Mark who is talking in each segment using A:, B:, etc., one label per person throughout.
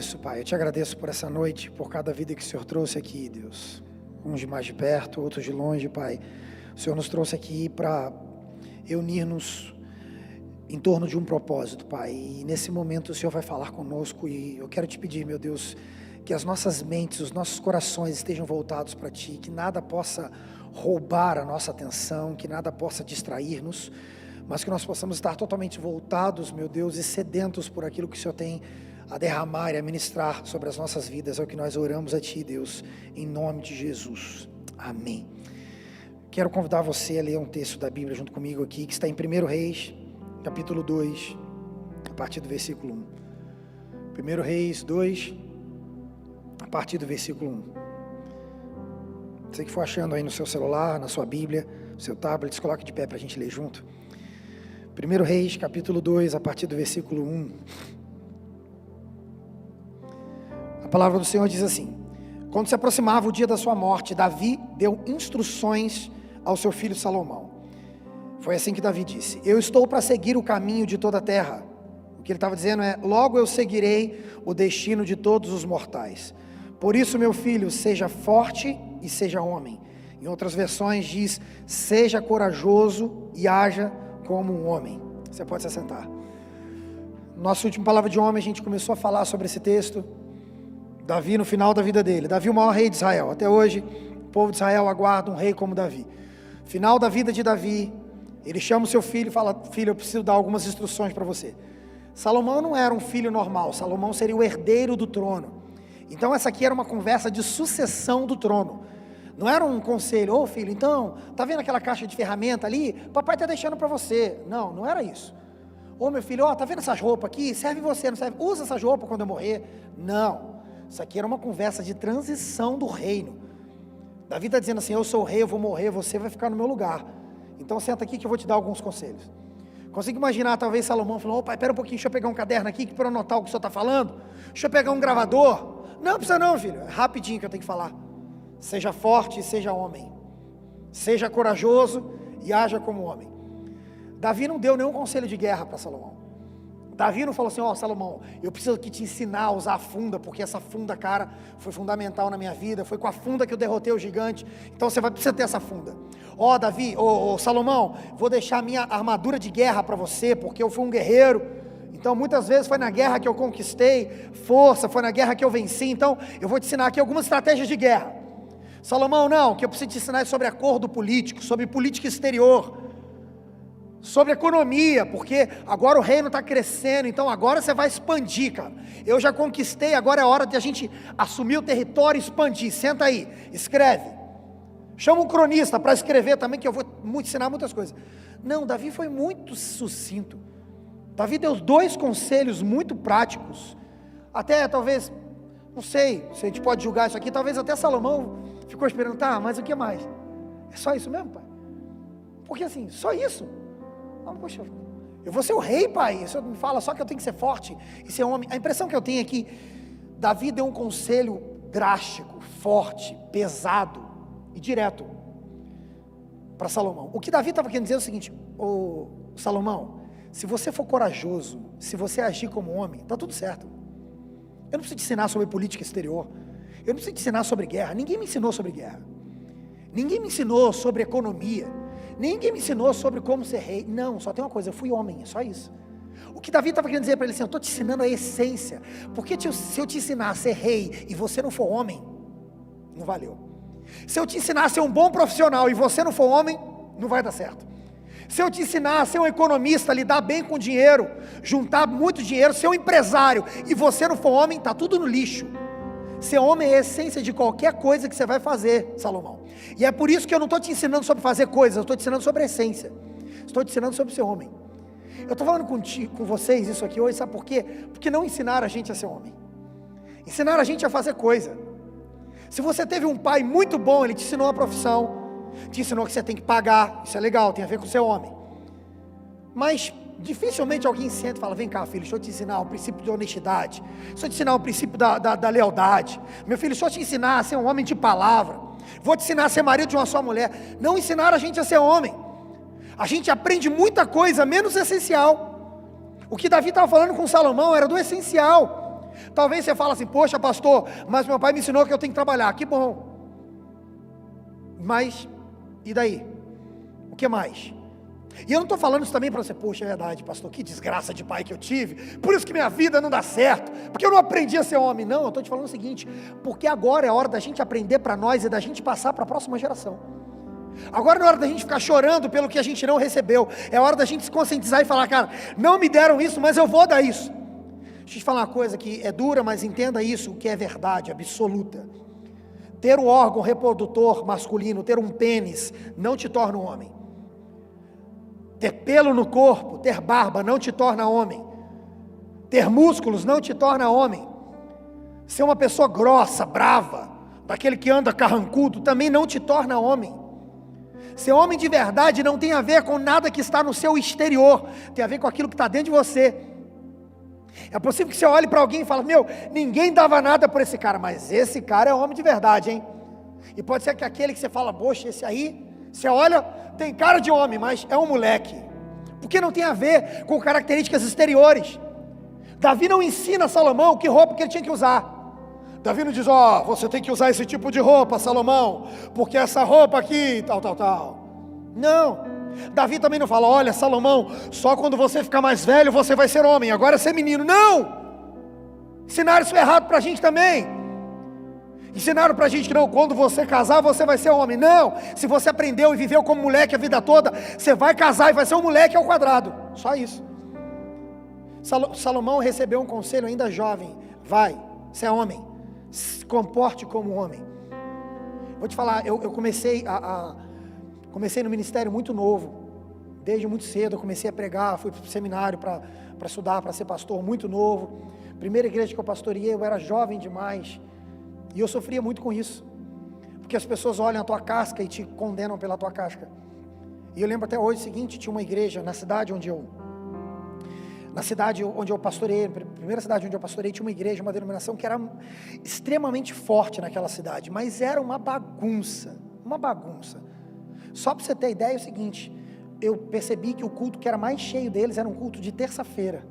A: Isso, Pai, eu te agradeço por essa noite, por cada vida que o Senhor trouxe aqui, Deus. Uns de mais de perto, outros de longe, Pai. O Senhor nos trouxe aqui para unir-nos em torno de um propósito, Pai. E nesse momento o Senhor vai falar conosco e eu quero te pedir, meu Deus, que as nossas mentes, os nossos corações estejam voltados para Ti, que nada possa roubar a nossa atenção, que nada possa distrair-nos, mas que nós possamos estar totalmente voltados, meu Deus, e sedentos por aquilo que o Senhor tem a derramar e a ministrar sobre as nossas vidas. É o que nós oramos a Ti, Deus, em nome de Jesus. Amém. Quero convidar você a ler um texto da Bíblia junto comigo aqui, que está em 1 Reis, capítulo 2, a partir do versículo 1. 1 Reis 2, a partir do versículo 1. Você que for achando aí no seu celular, na sua Bíblia, no seu tablet, se coloque de pé para a gente ler junto. 1 Reis, capítulo 2, a partir do versículo 1. A palavra do Senhor diz assim: quando se aproximava o dia da sua morte, Davi deu instruções ao seu filho Salomão. Foi assim que Davi disse: eu estou para seguir o caminho de toda a terra. O que ele estava dizendo é: logo eu seguirei o destino de todos os mortais. Por isso, meu filho, seja forte e seja homem. Em outras versões diz: seja corajoso e haja como um homem. Você pode se assentar. Nossa última palavra de homem, a gente começou a falar sobre esse texto. Davi no final da vida dele. Davi o maior rei de Israel. Até hoje, o povo de Israel aguarda um rei como Davi. Final da vida de Davi, ele chama o seu filho e fala: filho, eu preciso dar algumas instruções para você. Salomão não era um filho normal. Salomão seria o herdeiro do trono. Então essa aqui era uma conversa de sucessão do trono. Não era um conselho: ô filho, então, tá vendo aquela caixa de ferramenta ali? Papai está deixando para você. Não, não era isso. Ô meu filho, ó, tá vendo essas roupas aqui? Serve você, não serve? Usa essas roupas quando eu morrer. Não. Isso aqui era uma conversa de transição do reino. Davi está dizendo assim: eu sou o rei, eu vou morrer, você vai ficar no meu lugar. Então senta aqui que eu vou te dar alguns conselhos. Consigo imaginar talvez Salomão falando: ô pai, espera um pouquinho, deixa eu pegar um caderno aqui para anotar o que o senhor está falando. Deixa eu pegar um gravador. Não precisa não, filho, é rapidinho que eu tenho que falar. Seja forte e seja homem. Seja corajoso e haja como homem. Davi não deu nenhum conselho de guerra para Salomão. Davi não falou assim: ó, Salomão, eu preciso que te ensinar a usar a funda, porque essa funda, cara, foi fundamental na minha vida, foi com a funda que eu derrotei o gigante, então você vai precisar ter essa funda. Ó Davi, Salomão, vou deixar a minha armadura de guerra para você, porque eu fui um guerreiro, então muitas vezes foi na guerra que eu conquistei força, foi na guerra que eu venci, então eu vou te ensinar aqui algumas estratégias de guerra. Salomão, não, que eu preciso te ensinar sobre acordo político, sobre política exterior, sobre economia, porque agora o reino está crescendo, então agora você vai expandir, cara. Eu já conquistei, agora é hora de a gente assumir o território e expandir. Senta aí, escreve. Chama um cronista para escrever também, que eu vou ensinar muitas coisas. Não, Davi foi muito sucinto. Davi deu 2 conselhos muito práticos. Até talvez, não sei se a gente pode julgar isso aqui, talvez até Salomão ficou esperando: tá, mas o que mais? É só isso mesmo, pai? Porque assim, só isso? Ah, poxa, eu vou ser o rei, pai. O senhor me fala só que eu tenho que ser forte e ser homem. A impressão que eu tenho é que Davi deu um conselho drástico, forte, pesado e direto para Salomão. O que Davi estava querendo dizer é o seguinte: ô Salomão, se você for corajoso, se você agir como homem, está tudo certo. Eu não preciso te ensinar sobre política exterior, eu não preciso te ensinar sobre guerra. Ninguém me ensinou sobre guerra, ninguém me ensinou sobre economia, ninguém me ensinou sobre como ser rei. Não, só tem uma coisa: eu fui homem, é só isso. O que Davi estava querendo dizer para ele assim: eu estou te ensinando a essência, porque se eu te ensinar a ser rei e você não for homem, não valeu. Se eu te ensinar a ser um bom profissional e você não for homem, não vai dar certo. Se eu te ensinar a ser um economista, lidar bem com dinheiro, juntar muito dinheiro, ser um empresário e você não for homem, está tudo no lixo. Ser homem é a essência de qualquer coisa que você vai fazer, Salomão. E é por isso que eu não estou te ensinando sobre fazer coisas, eu estou te ensinando sobre a essência. Estou te ensinando sobre ser homem. Eu estou falando com vocês isso aqui hoje, sabe por quê? Porque não ensinaram a gente a ser homem. Ensinaram a gente a fazer coisa. Se você teve um pai muito bom, ele te ensinou a profissão, te ensinou que você tem que pagar, isso é legal, tem a ver com ser homem. Mas dificilmente alguém senta e fala: vem cá, filho, deixa eu te ensinar o princípio de honestidade, deixa eu te ensinar o princípio da lealdade. Meu filho, deixa eu te ensinar a ser um homem de palavra, vou te ensinar a ser marido de uma só mulher. Não ensinaram a gente a ser homem. A gente aprende muita coisa, menos essencial. O que Davi estava falando com Salomão era do essencial. Talvez você fale assim, poxa pastor, mas meu pai me ensinou que eu tenho que trabalhar, que bom. Mas, e daí? O que mais? E eu não estou falando isso também para você, poxa, é verdade pastor, que desgraça de pai que eu tive, por isso que minha vida não dá certo, porque eu não aprendi a ser homem. Não, eu estou te falando o seguinte, porque agora é hora da gente aprender para nós e da gente passar para a próxima geração. Agora não é hora da gente ficar chorando pelo que a gente não recebeu, é hora da gente se conscientizar e falar, cara, não me deram isso, mas eu vou dar isso. Deixa eu te falar uma coisa que é dura, mas entenda isso, que é verdade, absoluta. Ter um órgão reprodutor masculino, ter um pênis, não te torna um homem. Ter pelo no corpo, ter barba, não te torna homem. Ter músculos não te torna homem. Ser uma pessoa grossa, brava, daquele que anda carrancudo, também não te torna homem. Ser homem de verdade não tem a ver com nada que está no seu exterior, tem a ver com aquilo que está dentro de você. É possível que você olhe para alguém e fale, meu, ninguém dava nada por esse cara, mas esse cara é homem de verdade, hein? E pode ser que aquele que você fala, poxa, esse aí, você olha, tem cara de homem, mas é um moleque. Porque não tem a ver com características exteriores. Davi não ensina a Salomão que roupa que ele tinha que usar. Davi não diz, você tem que usar esse tipo de roupa, Salomão, porque essa roupa aqui, tal. Não. Davi também não fala, olha Salomão, só quando você ficar mais velho você vai ser homem, agora é ser menino. Não! Ensinaram isso errado pra gente também. Ensinaram pra gente que não, quando você casar você vai ser homem. Não, se você aprendeu e viveu como moleque a vida toda, você vai casar e vai ser um moleque ao quadrado. Só isso. Salomão recebeu um conselho ainda jovem, vai, você é homem, se comporte como homem. Vou te falar, eu comecei comecei no ministério muito novo, desde muito cedo eu comecei a pregar, fui para o seminário para estudar, para ser pastor muito novo. Primeira igreja que eu pastoreei, eu era jovem demais, e eu sofria muito com isso, porque as pessoas olham a tua casca e te condenam pela tua casca. E eu lembro até hoje o seguinte, tinha uma igreja na cidade onde eu pastorei, primeira cidade onde eu pastorei, tinha uma igreja, uma denominação que era extremamente forte naquela cidade, mas era uma bagunça. Só para você ter ideia é o seguinte, eu percebi que o culto que era mais cheio deles era um culto de terça-feira,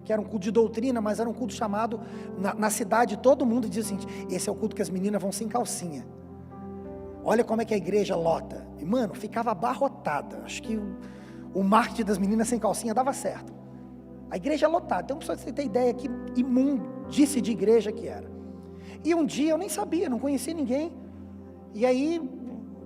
A: que era um culto de doutrina, mas era um culto chamado, na cidade todo mundo diz o seguinte, esse é o culto que as meninas vão sem calcinha. Olha como é que a igreja lota. E mano, ficava abarrotada, acho que o marketing das meninas sem calcinha dava certo. A igreja lotada, então só você ter ideia que imundice de igreja que era. E um dia eu nem sabia, não conhecia ninguém, e aí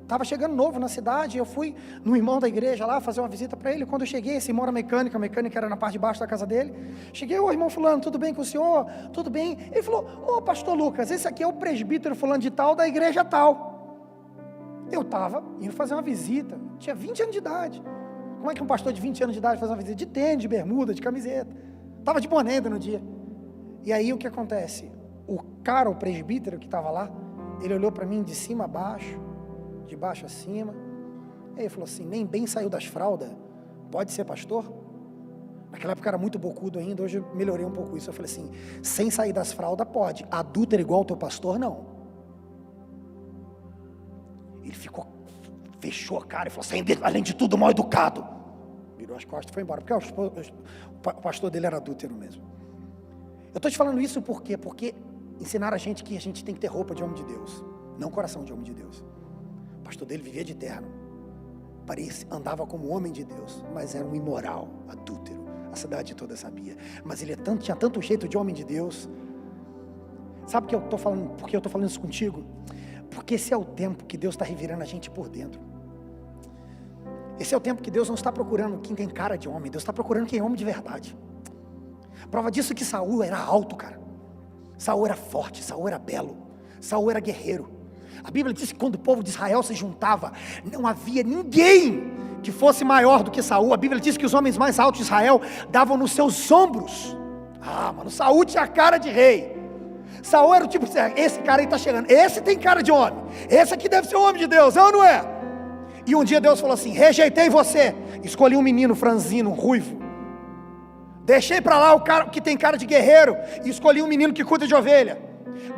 A: estava chegando novo na cidade, eu fui no irmão da igreja lá fazer uma visita para ele. Quando eu cheguei, esse irmão era mecânico, a mecânica era na parte de baixo da casa dele. Cheguei, irmão fulano, tudo bem com o senhor? Tudo bem? Ele falou, pastor Lucas, esse aqui é o presbítero fulano de tal, da igreja tal. Eu estava indo fazer uma visita, tinha 20 anos de idade. Como é que um pastor de 20 anos de idade faz uma visita? De tênis, de bermuda, de camiseta. Estava de boné ainda no dia. E aí o que acontece? O presbítero que estava lá, ele olhou para mim de cima a baixo, de baixo a cima. Aí ele falou assim, nem bem saiu das fraldas, pode ser pastor? Naquela época era muito bocudo ainda, hoje eu melhorei um pouco isso. Eu falei assim, sem sair das fraldas pode, adúltero igual o teu pastor não. Ele fechou a cara e falou assim, além de tudo mal educado. Virou as costas e foi embora, porque o pastor dele era adúltero mesmo. Eu estou te falando isso por quê? Porque ensinaram a gente que a gente tem que ter roupa de homem de Deus, não coração de homem de Deus. O pastor dele vivia de terno, andava como homem de Deus, mas era um imoral, adúltero. A cidade toda sabia, mas ele tinha tanto jeito de homem de Deus. Sabe que eu estou falando, por que eu estou falando isso contigo? Porque esse é o tempo que Deus está revirando a gente por dentro. Esse é o tempo que Deus não está procurando quem tem cara de homem, Deus está procurando quem é homem de verdade. Prova disso que Saul era alto, cara. Saul era forte, Saul era belo, Saul era guerreiro. A Bíblia diz que quando o povo de Israel se juntava, não havia ninguém que fosse maior do que Saul. A Bíblia diz que os homens mais altos de Israel davam nos seus ombros. Mano, Saul tinha cara de rei. Saul era o tipo, esse cara aí está chegando, esse tem cara de homem, esse aqui deve ser o homem de Deus, é ou não é? E um dia Deus falou assim, rejeitei você, escolhi um menino franzino, ruivo, deixei para lá o cara que tem cara de guerreiro, e escolhi um menino que cuida de ovelha,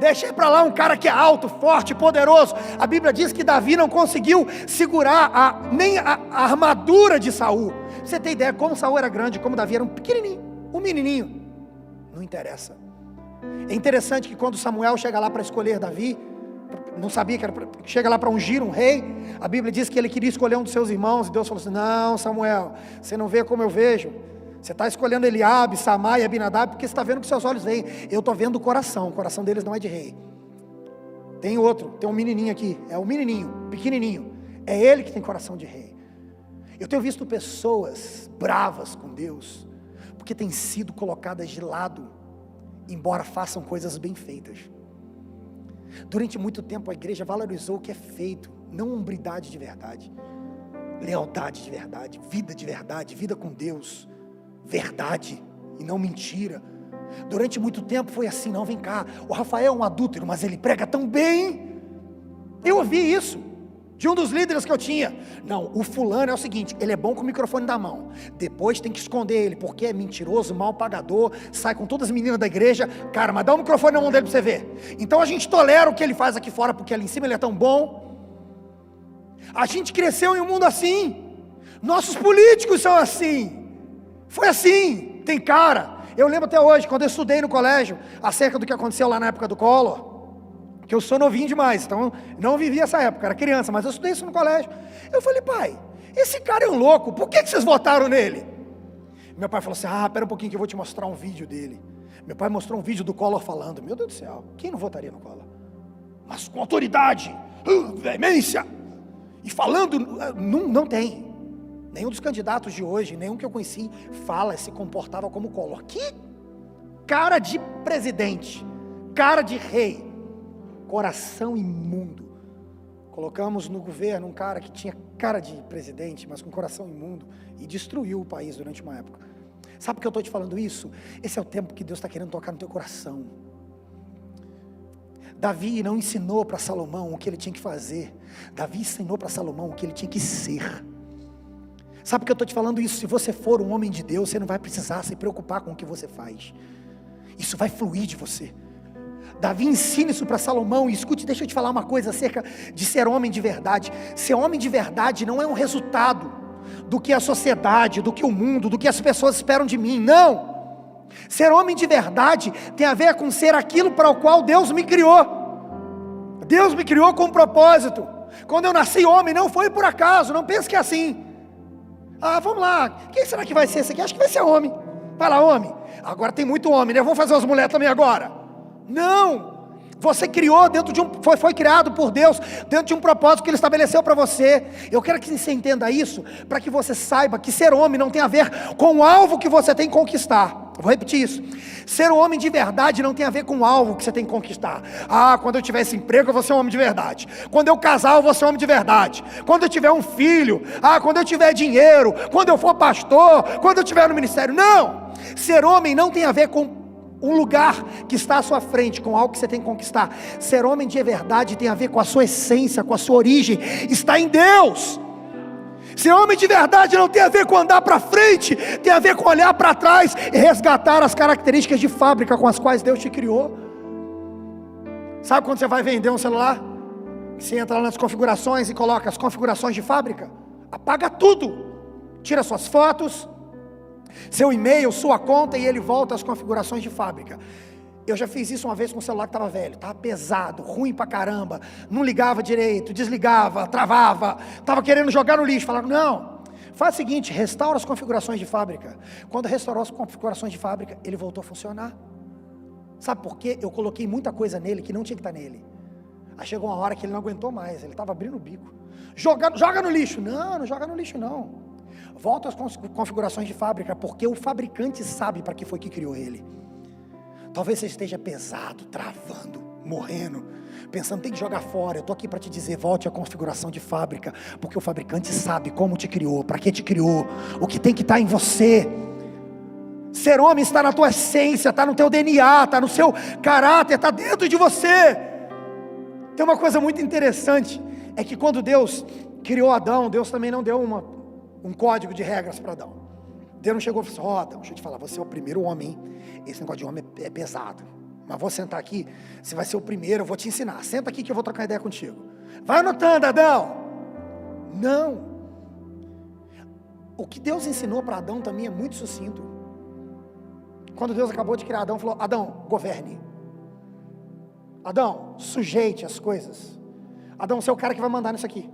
A: deixei para lá um cara que é alto, forte, poderoso. A Bíblia diz que Davi não conseguiu segurar nem a armadura de Saul. Você tem ideia como Saul era grande, como Davi era um pequenininho, um menininho, não interessa. É interessante que quando Samuel chega lá para escolher Davi, não sabia que era, chega lá para ungir um rei, a Bíblia diz que ele queria escolher um dos seus irmãos, e Deus falou assim: não, Samuel, você não vê como eu vejo, você está escolhendo Eliabe, Samar e Abinadab, porque você está vendo o que seus olhos veem, eu estou vendo o coração deles não é de rei. Tem outro, tem um menininho aqui, é um menininho, pequenininho, é ele que tem coração de rei. Eu tenho visto pessoas bravas com Deus, porque têm sido colocadas de lado, embora façam coisas bem feitas. Durante muito tempo a igreja valorizou o que é feito, não hombridade de verdade, lealdade de verdade, vida com Deus, verdade e não mentira. Durante muito tempo foi assim: não, vem cá, o Rafael é um adúltero, mas ele prega tão bem. Eu ouvi isso de um dos líderes que eu tinha. Não, o fulano é o seguinte, ele é bom com o microfone na mão, depois tem que esconder ele, porque é mentiroso, mal pagador, sai com todas as meninas da igreja. Cara, mas dá o microfone na mão dele para você ver. Então a gente tolera o que ele faz aqui fora, porque ali em cima ele é tão bom. A gente cresceu em um mundo assim, nossos políticos são assim, foi assim, tem cara. Eu lembro até hoje, quando eu estudei no colégio, acerca do que aconteceu lá na época do Collor, que eu sou novinho demais, então não vivi essa época, era criança, mas eu estudei isso no colégio. Eu falei: pai, esse cara é um louco, por que vocês votaram nele? Meu pai falou assim: pera um pouquinho que eu vou te mostrar um vídeo dele. Meu pai mostrou um vídeo do Collor falando. Meu Deus do céu, quem não votaria no Collor? Mas com autoridade, veemência, e falando, não tem. Nenhum dos candidatos de hoje, nenhum que eu conheci, se comportava como Collor. Que cara de presidente, cara de rei, coração imundo. Colocamos no governo um cara que tinha cara de presidente, mas com coração imundo, e destruiu o país durante uma época. Sabe por que eu estou te falando isso? Esse é o tempo que Deus está querendo tocar no teu coração. Davi não ensinou para Salomão o que ele tinha que fazer, Davi ensinou para Salomão o que ele tinha que ser. Sabe por que eu estou te falando isso? Se você for um homem de Deus, você não vai precisar se preocupar com o que você faz, isso vai fluir de você. Davi ensina isso para Salomão. E escute, deixa eu te falar uma coisa acerca de ser homem de verdade. Ser homem de verdade não é um resultado do que a sociedade, do que o mundo, do que as pessoas esperam de mim, não. Ser homem de verdade tem a ver com ser aquilo para o qual Deus me criou. Deus me criou com um propósito. Quando eu nasci homem, não foi por acaso, não pense que é assim. Vamos lá, quem será que vai ser esse aqui? Acho que vai ser homem. Vai lá, homem. Agora tem muito homem, né? Vamos fazer as mulheres também agora. Não, você criou dentro de foi criado por Deus, dentro de um propósito que Ele estabeleceu para você. Eu quero que você entenda isso, para que você saiba que ser homem não tem a ver com o alvo que você tem que conquistar. Vou repetir isso: ser um homem de verdade não tem a ver com o alvo que você tem que conquistar. Quando eu tiver esse emprego eu vou ser um homem de verdade, quando eu casar eu vou ser um homem de verdade, quando eu tiver um filho, quando eu tiver dinheiro, quando eu for pastor, quando eu tiver no ministério. Não, ser homem não tem a ver com um lugar que está à sua frente, com algo que você tem que conquistar. Ser homem de verdade tem a ver com a sua essência, com a sua origem, está em Deus. Ser homem de verdade não tem a ver com andar para frente, tem a ver com olhar para trás e resgatar as características de fábrica com as quais Deus te criou. Sabe quando você vai vender um celular? Você entra lá nas configurações e coloca as configurações de fábrica, apaga tudo, tira suas fotos, seu e-mail, sua conta, e ele volta às configurações de fábrica. Eu já fiz isso uma vez com um celular que estava velho, estava pesado, ruim pra caramba, não ligava direito, desligava, travava, estava querendo jogar no lixo. Falaram: não, faz o seguinte, restaura as configurações de fábrica. Quando restaurou as configurações de fábrica, ele voltou a funcionar. Sabe por quê? Eu coloquei muita coisa nele que não tinha que estar nele. Aí chegou uma hora que ele não aguentou mais, ele estava abrindo o bico. Joga no lixo. Não joga no lixo não. Volta às configurações de fábrica, porque o fabricante sabe para que foi que criou ele. Talvez você esteja pesado, travando, morrendo, pensando: tem que jogar fora. Eu estou aqui para te dizer: volte à configuração de fábrica, porque o fabricante sabe como te criou, para que te criou, o que tem que estar em você. Ser homem está na tua essência, está no teu DNA, está no seu caráter, está dentro de você. Tem uma coisa muito interessante, é que quando Deus criou Adão, Deus também não deu um código de regras para Adão. Deus não chegou e falou: Adão, deixa eu te falar, você é o primeiro homem, esse negócio de homem é pesado, mas vou sentar aqui, você vai ser o primeiro, eu vou te ensinar, senta aqui que eu vou trocar ideia contigo. Vai anotando, Adão. Não. O que Deus ensinou para Adão também é muito sucinto. Quando Deus acabou de criar Adão, falou: Adão, governe. Adão, sujeite as coisas. Adão, você é o cara que vai mandar nisso aqui.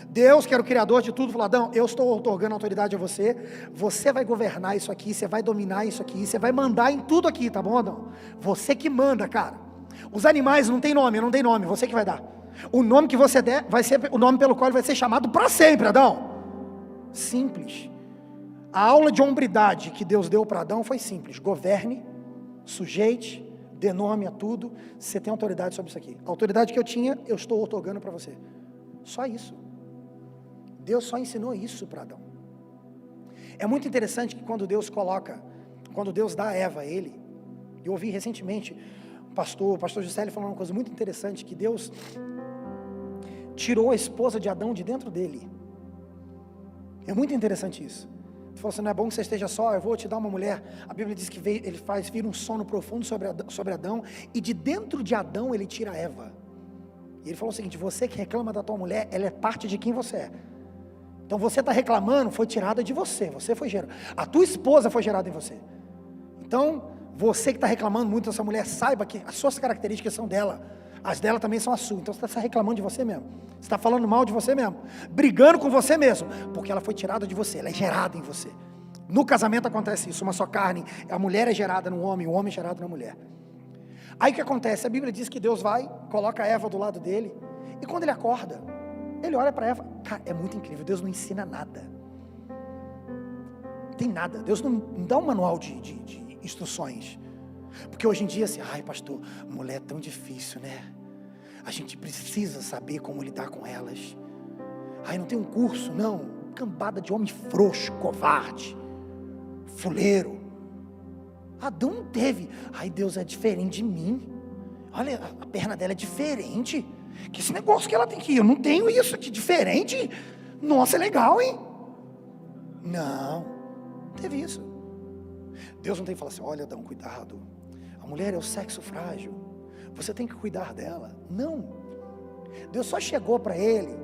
A: Deus, que era o criador de tudo, falou: Adão, eu estou otorgando autoridade a você. Você vai governar isso aqui, você vai dominar isso aqui, você vai mandar em tudo aqui, tá bom, Adão? Você que manda, cara. Os animais não tem nome, você que vai dar. O nome que você der vai ser o nome pelo qual ele vai ser chamado para sempre, Adão. Simples. A aula de hombridade que Deus deu para Adão foi simples: governe, sujeite, dê nome a tudo. Você tem autoridade sobre isso aqui. A autoridade que eu tinha, eu estou otorgando para você. Só isso. Deus só ensinou isso para Adão. É muito interessante que quando Deus dá a Eva a ele, eu ouvi recentemente o pastor Juscelio falando uma coisa muito interessante, que Deus tirou a esposa de Adão de dentro dele. É muito interessante isso. Ele falou assim: não é bom que você esteja só, eu vou te dar uma mulher. A Bíblia diz que ele faz vir um sono profundo sobre Adão, e de dentro de Adão ele tira Eva. E ele falou o seguinte: você que reclama da tua mulher, ela é parte de quem você é. Então você está reclamando, foi tirada de você, você foi gerado. A tua esposa foi gerada em você. Então, você que está reclamando muito dessa mulher, saiba que as suas características são dela, as dela também são as suas. Então você está reclamando de você mesmo, você está falando mal de você mesmo, brigando com você mesmo, porque ela foi tirada de você, ela é gerada em você. No casamento acontece isso, uma só carne, a mulher é gerada no homem, o homem é gerado na mulher. Aí o que acontece? A Bíblia diz que Deus vai, coloca a Eva do lado dele, e quando ele acorda, ele olha para Eva. Cara, é muito incrível, Deus não ensina nada. Tem nada, Deus não dá um manual de instruções. Porque hoje em dia assim, ai pastor, mulher é tão difícil, né? A gente precisa saber como lidar com elas. Ai, não tem um curso, não. Cambada de homem frouxo, covarde, fuleiro. Adão não teve. Ai, Deus é diferente de mim. Olha, a perna dela é diferente. Que esse negócio que ela tem aqui, eu não tenho isso de diferente. Nossa, é legal, hein? Não teve isso. Deus não tem que falar assim: olha, Adão, cuidado, a mulher é o sexo frágil, você tem que cuidar dela. Não. Deus só chegou para ele,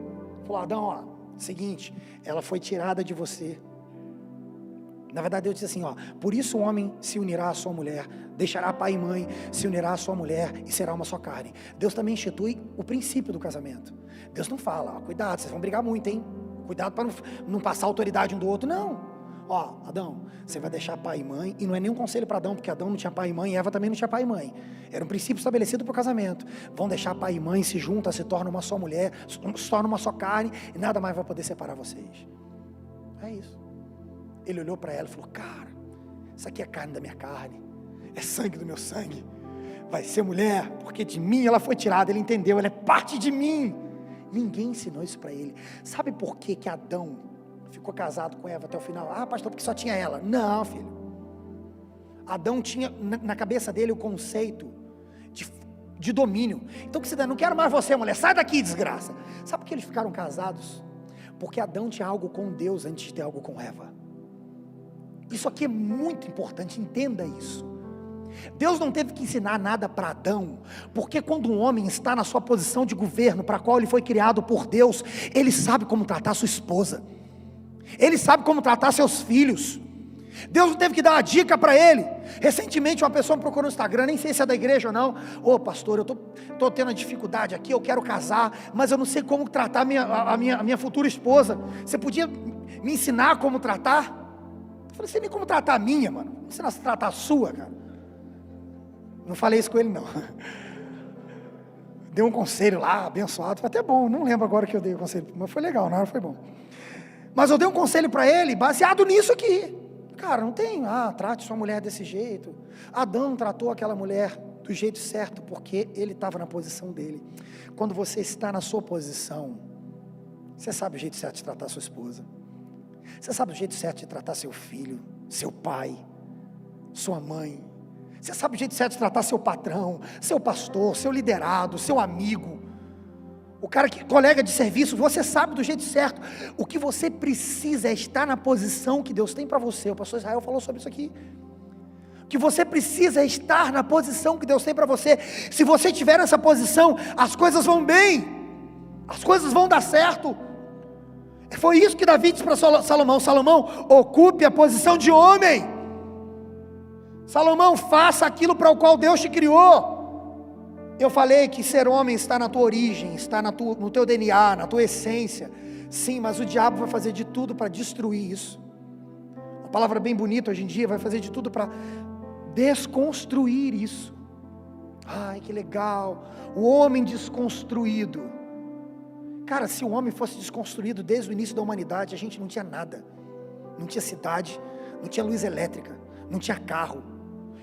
A: falou: Adão, ó, seguinte, ela foi tirada de você. Na verdade Deus disse assim, ó: por isso o homem se unirá à sua mulher, deixará pai e mãe, se unirá à sua mulher e será uma só carne. Deus também institui o princípio do casamento. Deus não fala: ó, cuidado, vocês vão brigar muito, hein? Cuidado para não passar autoridade um do outro. Não. Ó, Adão, você vai deixar pai e mãe, e não é nenhum conselho para Adão, porque Adão não tinha pai e mãe, e Eva também não tinha pai e mãe. Era um princípio estabelecido para o casamento. Vão deixar pai e mãe, se juntam, se tornam uma só mulher, se tornam uma só carne, e nada mais vai poder separar vocês. É isso. Ele olhou para ela e falou: cara, isso aqui é carne da minha carne, é sangue do meu sangue, vai ser mulher, porque de mim ela foi tirada. Ele entendeu, ela é parte de mim. Ninguém ensinou isso para ele. Sabe por que Adão ficou casado com Eva até o final? Ah, pastor, porque só tinha ela. Não, filho. Adão tinha na cabeça dele o conceito de domínio. Então que se dá, não quero mais você, mulher, sai daqui, desgraça. Sabe por que eles ficaram casados? Porque Adão tinha algo com Deus antes de ter algo com Eva. Isso aqui é muito importante, entenda isso. Deus não teve que ensinar nada para Adão, porque quando um homem está na sua posição de governo, para a qual ele foi criado por Deus, ele sabe como tratar sua esposa, ele sabe como tratar seus filhos. Deus não teve que dar uma dica para ele. Recentemente uma pessoa me procurou no Instagram, nem sei se é da igreja ou não: ô pastor, eu estou tendo uma dificuldade aqui, eu quero casar, mas eu não sei como tratar a minha futura esposa, você podia me ensinar como tratar? Eu falei: você nem como tratar a minha, mano, me ensinar a tratar a sua, cara. Não falei isso com ele não. Dei um conselho lá, abençoado, foi até bom, não lembro agora que eu dei o conselho, mas foi legal, na hora foi bom. Mas eu dei um conselho para ele, baseado nisso aqui. Cara, não tem, trate sua mulher desse jeito. Adão tratou aquela mulher do jeito certo, porque ele estava na posição dele. Quando você está na sua posição, você sabe o jeito certo de tratar sua esposa, você sabe o jeito certo de tratar seu filho, seu pai, sua mãe, você sabe o jeito certo de tratar seu patrão, seu pastor, seu liderado, seu amigo, o cara que colega de serviço. Você sabe do jeito certo. O que você precisa é estar na posição que Deus tem para você. O pastor Israel falou sobre isso aqui. O que você precisa é estar na posição que Deus tem para você. Se você estiver nessa posição, as coisas vão bem, as coisas vão dar certo. Foi isso que Davi disse para Salomão: Salomão, ocupe a posição de homem. Salomão, faça aquilo para o qual Deus te criou. Eu falei que ser homem está na tua origem, está no teu DNA, na tua essência. Sim, mas o diabo vai fazer de tudo para destruir isso. Uma palavra bem bonita hoje em dia, vai fazer de tudo para desconstruir isso. Ai, que legal, o homem desconstruído. Cara, se o homem fosse desconstruído desde o início da humanidade, a gente não tinha nada. Não tinha cidade, não tinha luz elétrica, não tinha carro.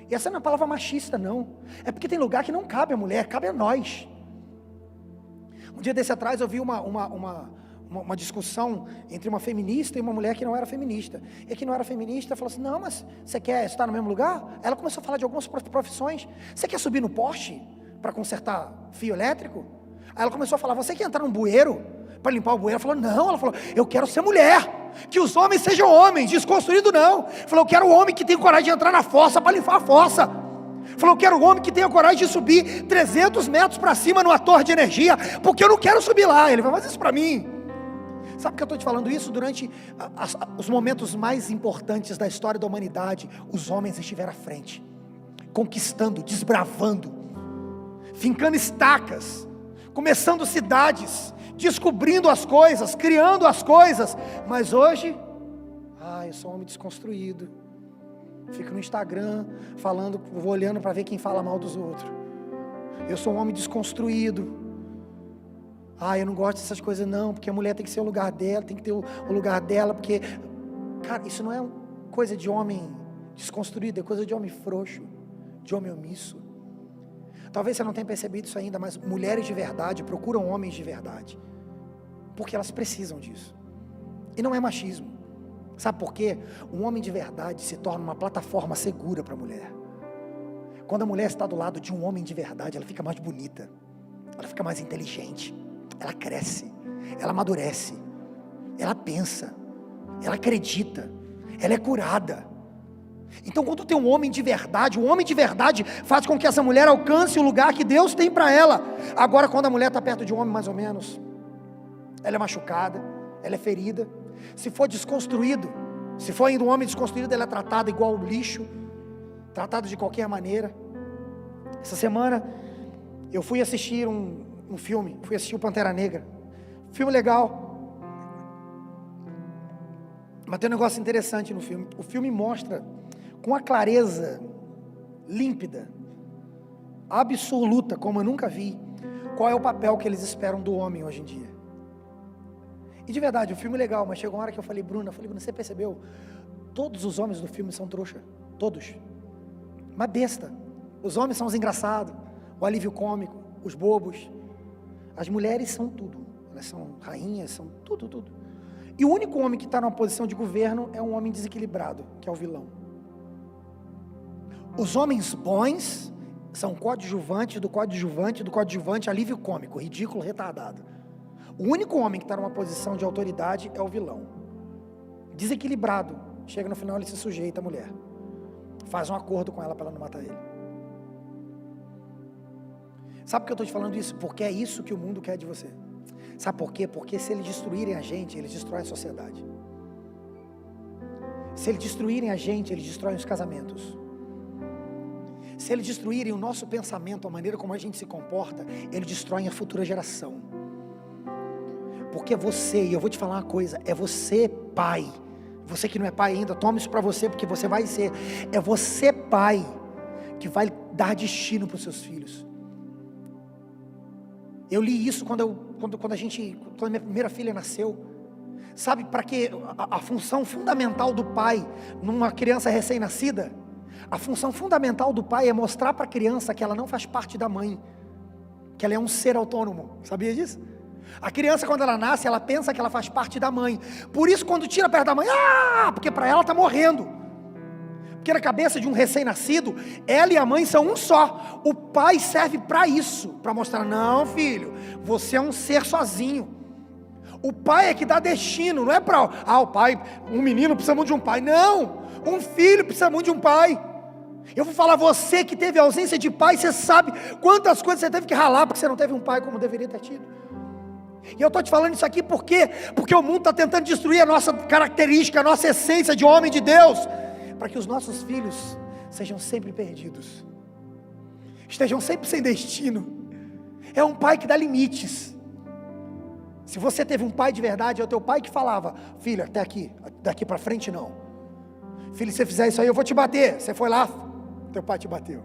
A: E essa não é uma palavra machista, não. É porque tem lugar que não cabe a mulher, cabe a nós. Um dia desse atrás eu vi uma discussão entre uma feminista e uma mulher que não era feminista. E a que não era feminista falou assim: não, mas você quer estar no mesmo lugar? Ela começou a falar de algumas profissões. Você quer subir no poste para consertar fio elétrico? Aí ela começou a falar: você quer entrar num bueiro para limpar o bueiro? Ela falou: não. Ela falou: eu quero ser mulher. Que os homens sejam homens, desconstruído não. Falou: eu quero o homem que tem coragem de entrar na fossa para limpar a fossa. Falou: eu quero o homem que tenha coragem de subir 300 metros para cima numa torre de energia, porque eu não quero subir lá. Ele falou: mas isso para mim. Sabe por que eu estou te falando isso? Durante os momentos mais importantes da história da humanidade, os homens estiveram à frente, conquistando, desbravando, fincando estacas, começando cidades, descobrindo as coisas, criando as coisas. Mas hoje, eu sou um homem desconstruído, fico no Instagram falando, vou olhando para ver quem fala mal dos outros. Eu sou um homem desconstruído. Eu não gosto dessas coisas não, porque a mulher tem que ser o lugar dela, tem que ter o lugar dela, porque, cara, isso não é coisa de homem desconstruído, é coisa de homem frouxo, de homem omisso. Talvez você não tenha percebido isso ainda, mas mulheres de verdade procuram homens de verdade, porque elas precisam disso. E não é machismo. Sabe por quê? Um homem de verdade se torna uma plataforma segura para a mulher. Quando a mulher está do lado de um homem de verdade, ela fica mais bonita, ela fica mais inteligente, ela cresce, ela amadurece, ela pensa, ela acredita, ela é curada. Então, quando tem um homem de verdade, o homem de verdade faz com que essa mulher alcance o lugar que Deus tem para ela. Agora, quando a mulher está perto de um homem, mais ou menos, ela é machucada, ela é ferida. Se for desconstruído, se for ainda um homem desconstruído, ela é tratada igual lixo, tratada de qualquer maneira. Essa semana eu fui assistir um filme, fui assistir o Pantera Negra. Filme legal, mas tem um negócio interessante no filme. O filme mostra com a clareza límpida, absoluta, como eu nunca vi, qual é o papel que eles esperam do homem hoje em dia. E de verdade, o filme é legal, mas chegou uma hora que eu falei: Bruna, você percebeu? Todos os homens do filme são trouxa, todos, uma besta. Os homens são os engraçados, o alívio cômico, os bobos. As mulheres são tudo, elas são rainhas, são tudo. E o único homem que está numa posição de governo é um homem desequilibrado, que é o vilão. Os homens bons são coadjuvantes do coadjuvante, alívio cômico, ridículo, retardado. O único homem que está numa posição de autoridade é o vilão. Desequilibrado, chega no final ele se sujeita à mulher, faz um acordo com ela para ela não matar ele. Sabe por que eu estou te falando isso? Porque é isso que o mundo quer de você. Sabe por quê? Porque se eles destruírem a gente, eles destroem a sociedade. Se eles destruírem a gente, eles destroem os casamentos. Se eles destruírem o nosso pensamento, a maneira como a gente se comporta, eles destroem a futura geração. Porque você, e eu vou te falar uma coisa, é você pai, você que não é pai ainda, tome isso para você, porque você vai ser, é você pai, que vai dar destino para os seus filhos. Eu li isso quando a minha primeira filha nasceu. Sabe para que a função fundamental do pai numa criança recém-nascida? A função fundamental do pai é mostrar para a criança que ela não faz parte da mãe, que ela é um ser autônomo. Sabia disso? A criança, quando ela nasce, ela pensa que ela faz parte da mãe. Por isso, quando tira perto da mãe, porque para ela está morrendo. Porque na cabeça de um recém-nascido, ela e a mãe são um só. O pai serve para isso, para mostrar: não, filho, você é um ser sozinho. O pai é que dá destino, não é para, o pai, um menino precisa muito de um pai. Não, um filho precisa muito de um pai. Eu vou falar, você que teve ausência de pai, você sabe quantas coisas você teve que ralar, porque você não teve um pai como deveria ter tido. E eu estou te falando isso aqui porque o mundo está tentando destruir a nossa característica, a nossa essência de homem de Deus, para que os nossos filhos sejam sempre perdidos, estejam sempre sem destino, É um pai que dá limites. Se você teve um pai de verdade, é o teu pai que falava: filho, até aqui, daqui para frente não. Filho, se você fizer isso aí, eu vou te bater. Você foi lá, teu pai te bateu.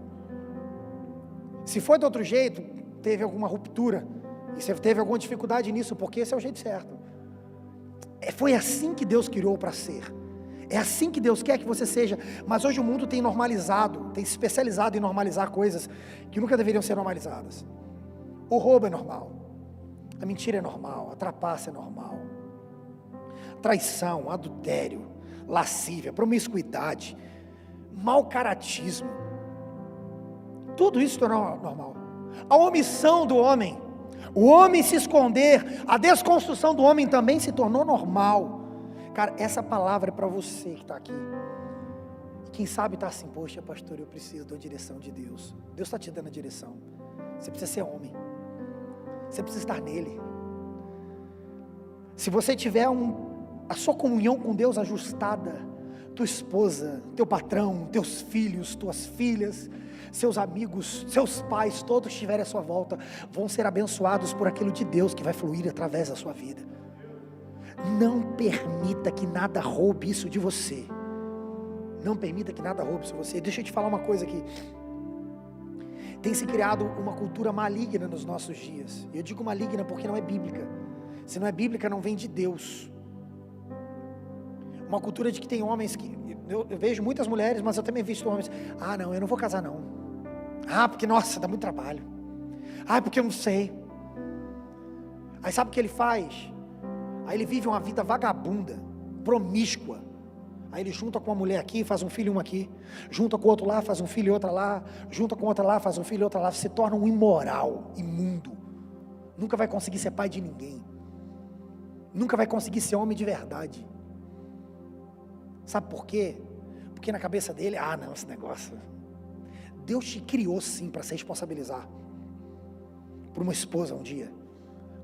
A: Se foi de outro jeito, teve alguma ruptura, e você teve alguma dificuldade nisso, porque esse é o jeito certo. Foi assim que Deus criou para ser. É assim que Deus quer que você seja. Mas hoje o mundo tem normalizado, tem se especializado em normalizar coisas que nunca deveriam ser normalizadas. O roubo é normal, a mentira é normal, a trapaça é normal, traição, adultério, lascívia, promiscuidade, mau caratismo, tudo isso tornou normal. A omissão do homem, o homem se esconder, a desconstrução do homem também se tornou normal. Cara, essa palavra é para você que está aqui. E quem sabe está assim: poxa, pastor, eu preciso da direção de Deus. Deus está te dando a direção. Você precisa ser homem. Você precisa estar nele. Se você tiver a sua comunhão com Deus ajustada, tua esposa, teu patrão, teus filhos, tuas filhas, seus amigos, seus pais, todos que estiverem à sua volta, vão ser abençoados por aquilo de Deus que vai fluir através da sua vida. Não permita que nada roube isso de você. Não permita que nada roube isso de você. Deixa eu te falar uma coisa aqui. Tem se criado uma cultura maligna nos nossos dias. Eu digo maligna porque não é bíblica. Se não é bíblica, não vem de Deus. Uma cultura de que tem homens que... Eu vejo muitas mulheres, mas eu também visto homens: ah, não, eu não vou casar não. Ah, porque, nossa, dá muito trabalho. Ah, porque eu não sei. Aí sabe o que ele faz? Aí ele vive uma vida vagabunda, promíscua. Aí ele junta com uma mulher aqui, faz um filho e uma aqui. Junta com outro lá, faz um filho e outra lá. Junta com outra lá, faz um filho e outra lá. Se torna um imoral, imundo. Nunca vai conseguir ser pai de ninguém. Nunca vai conseguir ser homem de verdade. Sabe por quê? Porque na cabeça dele: ah, não, esse negócio... Deus te criou sim para se responsabilizar. Por uma esposa um dia.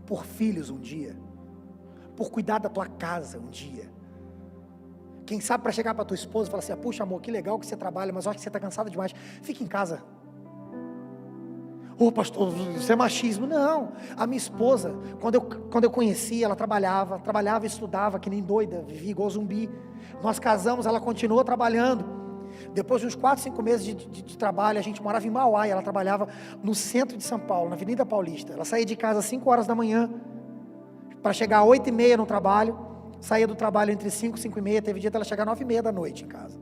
A: Por filhos um dia. Por cuidar da tua casa um dia. Quem sabe para chegar para tua esposa e falar assim: puxa amor, que legal que você trabalha, mas eu acho que você está cansado demais, fica em casa. Ô pastor, isso é machismo. Não, a minha esposa, quando eu conheci, ela trabalhava e estudava que nem doida, vivia igual zumbi. Nós casamos, ela continuou trabalhando. Depois de uns 4, 5 meses de trabalho, a gente morava em Mauá e ela trabalhava no centro de São Paulo, na Avenida Paulista. Ela saía de casa às 5 horas da manhã, para chegar às 8h30 no trabalho. Saía do trabalho entre 5 e 5h30, teve dia dela chegar às 9h30 da noite em casa.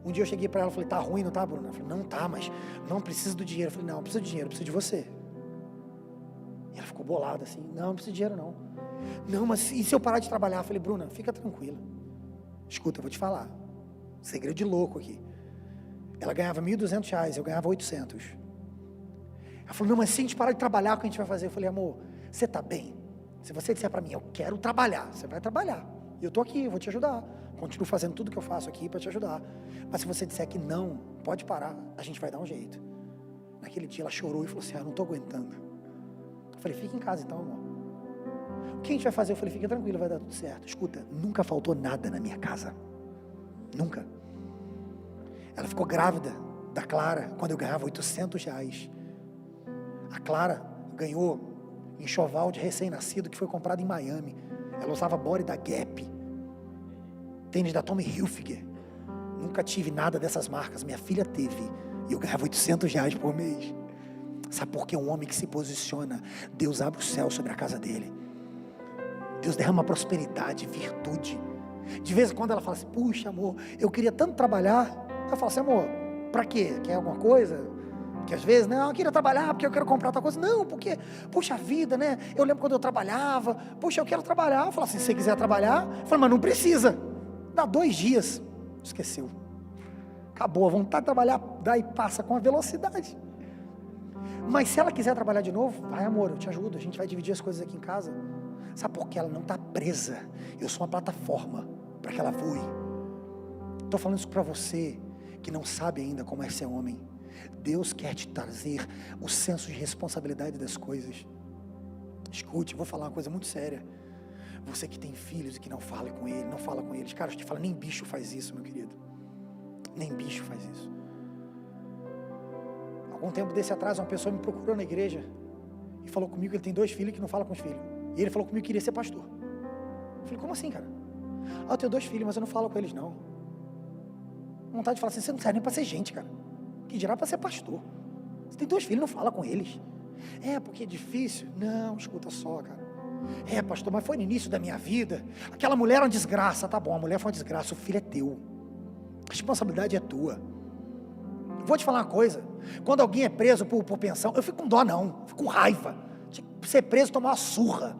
A: Um dia eu cheguei para ela e falei: tá ruim, não tá, Bruna? Ela falou: não tá, mas não preciso do dinheiro. Eu falei: não, não preciso de dinheiro, eu preciso de você. E ela ficou bolada assim: não preciso de dinheiro não. Não, mas e se eu parar de trabalhar? Eu falei: Bruna, fica tranquila. Escuta, eu vou te falar. Segredo de louco aqui. Ela ganhava R$1.200, eu ganhava 800. Ela falou: não, mas se a gente parar de trabalhar, o que a gente vai fazer? Eu falei: amor, você tá bem? Se você disser para mim: eu quero trabalhar, você vai trabalhar. E eu tô aqui, eu vou te ajudar. Continuo fazendo tudo que eu faço aqui para te ajudar. Mas se você disser que não, pode parar, a gente vai dar um jeito. Naquele dia ela chorou e falou assim: eu não tô aguentando. Eu falei: fica em casa então, amor. O que a gente vai fazer? Eu falei: fica tranquilo, vai dar tudo certo. Escuta, nunca faltou nada na minha casa. Nunca. Ela ficou grávida da Clara quando eu ganhava R$800. A Clara ganhou enxoval de recém-nascido que foi comprado em Miami. Ela usava body da Gap, tênis da Tommy Hilfiger. Nunca tive nada dessas marcas. Minha filha teve e eu ganhava R$800 por mês. Sabe por que um homem que se posiciona, Deus abre o céu sobre a casa dele. Deus derrama prosperidade, virtude. De vez em quando ela fala assim: puxa amor, eu queria tanto trabalhar. Eu falo assim: amor, pra quê? Quer alguma coisa? Que às vezes, não, eu queria trabalhar porque eu quero comprar outra coisa. Não, porque, puxa vida, né? Eu lembro quando eu trabalhava, puxa, eu quero trabalhar. Eu falo assim: se você quiser trabalhar, eu falo: mas não precisa. Dá 2 dias, esqueceu. Acabou, a vontade de trabalhar, daí passa com a velocidade. Mas se ela quiser trabalhar de novo, vai amor, eu te ajudo, a gente vai dividir as coisas aqui em casa. Sabe por que ela não está presa? Eu sou uma plataforma para que ela voe. Estou falando isso para você que não sabe ainda como é ser homem. Deus quer te trazer o senso de responsabilidade das coisas. Escute, vou falar uma coisa muito séria. Você que tem filhos e que não fala com ele, não fala com eles. Cara, eu te falo, nem bicho faz isso, meu querido. Nem bicho faz isso. Algum tempo desse atrás, uma pessoa me procurou na igreja. que falou comigo que ele tem 2 filhos que não fala com os filhos. E ele falou comigo que queria ser pastor. Eu falei, como assim, cara? Eu tenho 2 filhos, mas eu não falo com eles, não. Vontade de falar assim, você não serve nem para ser gente, cara. Que dirá para ser pastor. Você tem 2 filhos, não fala com eles. Porque é difícil. Não, escuta só, cara. Pastor, mas foi no início da minha vida. Aquela mulher era uma desgraça. Tá bom, a mulher foi uma desgraça, o filho é teu. A responsabilidade é tua. Vou te falar uma coisa. Quando alguém é preso por pensão, eu fico com dó não, fico com raiva. Tinha que ser preso, tomar uma surra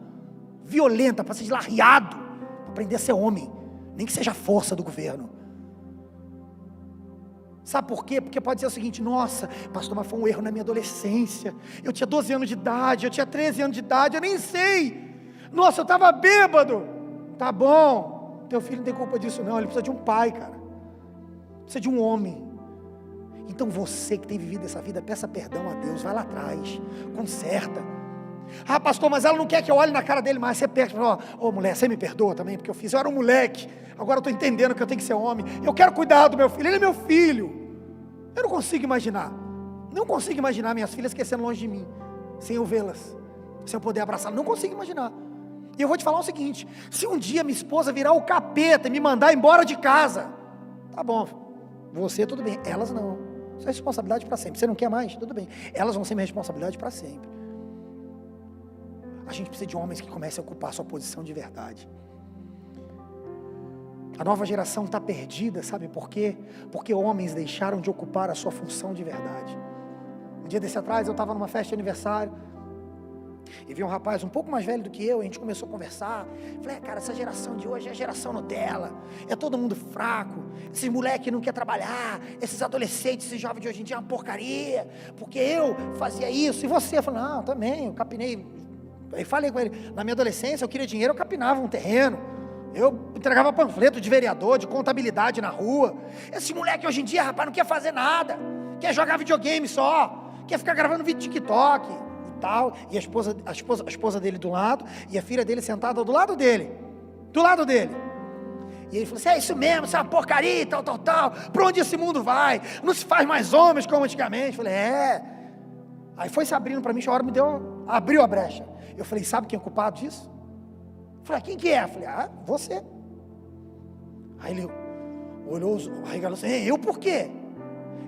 A: violenta, para ser deslarriado, para aprender a ser homem, nem que seja a força do governo. Sabe por quê? Porque pode ser o seguinte, nossa, pastor, mas foi um erro na minha adolescência, eu tinha 12 anos de idade, eu tinha 13 anos de idade, eu nem sei, nossa, eu estava bêbado. Tá bom, teu filho não tem culpa disso não, ele precisa de um pai, cara, precisa de um homem. Então você que tem vivido essa vida, peça perdão a Deus, vai lá atrás, conserta. Pastor, mas ela não quer que eu olhe na cara dele mais. Você perde, ô mulher, você me perdoa também, porque eu era um moleque, agora eu estou entendendo que eu tenho que ser homem, eu quero cuidar do meu filho, ele é meu filho. Eu não consigo imaginar minhas filhas crescendo longe de mim, sem eu vê-las, sem eu poder abraçá-las, não consigo imaginar. E eu vou te falar o seguinte, se um dia minha esposa virar o capeta e me mandar embora de casa, tá bom, você tudo bem, elas não, isso é responsabilidade para sempre. Você não quer mais? Tudo bem, elas vão ser minha responsabilidade para sempre. A gente precisa de homens que comecem a ocupar a sua posição de verdade. A nova geração está perdida, sabe por quê? Porque homens deixaram de ocupar a sua função de verdade. Um dia desse atrás eu estava numa festa de aniversário e vi um rapaz um pouco mais velho do que eu, a gente começou a conversar. Falei, cara, essa geração de hoje é a geração Nutella, é todo mundo fraco, esses moleques não querem trabalhar, esses adolescentes, esses jovens de hoje em dia é uma porcaria, porque eu fazia isso, e você? Eu falei, não, também, eu capinei. Aí falei com ele, na minha adolescência eu queria dinheiro, eu capinava um terreno, eu entregava panfleto de vereador, de contabilidade na rua. Esse moleque hoje em dia, rapaz, não quer fazer nada, quer jogar videogame só, quer ficar gravando vídeo TikTok e tal, e a esposa dele do lado, e a filha dele sentada do lado dele, e ele falou assim, é isso mesmo, isso é uma porcaria, tal, pra onde esse mundo vai? Não se faz mais homens como antigamente. Eu falei, aí foi se abrindo para mim, a hora abriu a brecha. Eu falei, sabe quem é o culpado disso? Eu falei, quem que é? Eu falei, você. Aí ele olhou, arregalou assim, eu por quê?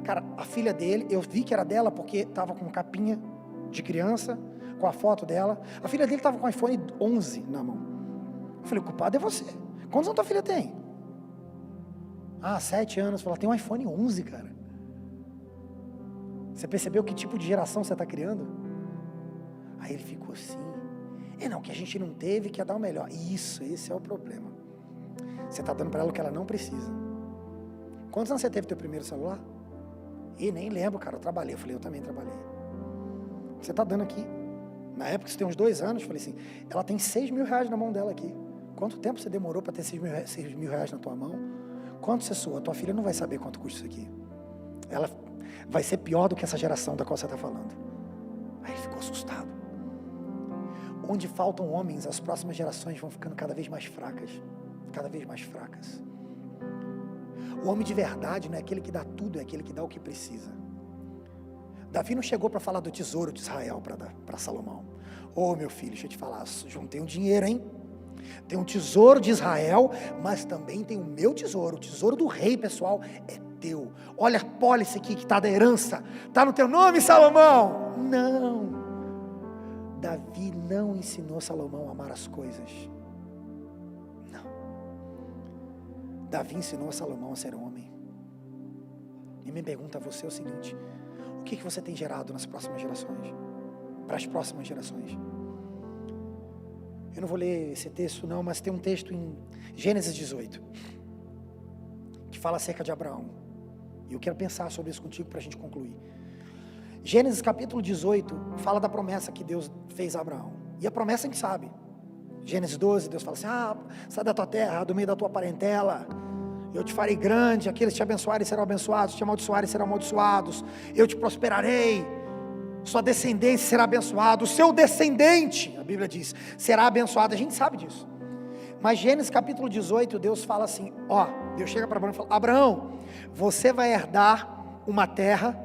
A: Cara, a filha dele, eu vi que era dela porque estava com capinha de criança, com a foto dela. A filha dele estava com o iPhone 11 na mão. Eu falei, o culpado é você. Quantos anos tua filha tem? 7 anos. Eu falei, ela tem um iPhone 11, cara. Você percebeu que tipo de geração você está criando? Aí ele ficou assim, não, que a gente não teve, que ia dar o melhor. Esse é o problema. Você está dando para ela o que ela não precisa. Quantos anos você teve teu primeiro celular? Nem lembro, cara, eu trabalhei. Eu falei, eu também trabalhei. Você está dando aqui. Na época, você tem uns 2 anos, eu falei assim, ela tem 6 mil reais na mão dela aqui. Quanto tempo você demorou para ter 6 mil reais na tua mão? Quanto você soa? Tua filha não vai saber quanto custa isso aqui. Ela vai ser pior do que essa geração da qual você está falando. Aí ele ficou assustado. Onde faltam homens, as próximas gerações vão ficando cada vez mais fracas. Cada vez mais fracas. O homem de verdade não é aquele que dá tudo, é aquele que dá o que precisa. Davi não chegou para falar do tesouro de Israel para Salomão. Meu filho, deixa eu te falar, juntei um dinheiro, hein? Tem um tesouro de Israel, mas também tem o meu tesouro, o tesouro do rei, pessoal, é teu. Olha a pólice aqui que está da herança, está no teu nome, Salomão. Não. Davi não ensinou Salomão a amar as coisas. Não. Davi ensinou a Salomão a ser homem. E me pergunta a você o seguinte, o que você tem gerado nas próximas gerações? Para as próximas gerações. Eu não vou ler esse texto não, mas tem um texto em Gênesis 18, que fala acerca de Abraão. E eu quero pensar sobre isso contigo para a gente concluir. Gênesis capítulo 18 fala da promessa que Deus fez a Abraão. E a promessa a gente sabe. Gênesis 12, Deus fala assim, sai da tua terra, do meio da tua parentela, eu te farei grande, aqueles que te abençoarem serão abençoados, te amaldiçoarem serão amaldiçoados, eu te prosperarei, sua descendência será abençoada, o seu descendente, a Bíblia diz, será abençoado, a gente sabe disso. Mas Gênesis capítulo 18, Deus fala assim, Deus chega para Abraão e fala, Abraão, você vai herdar uma terra,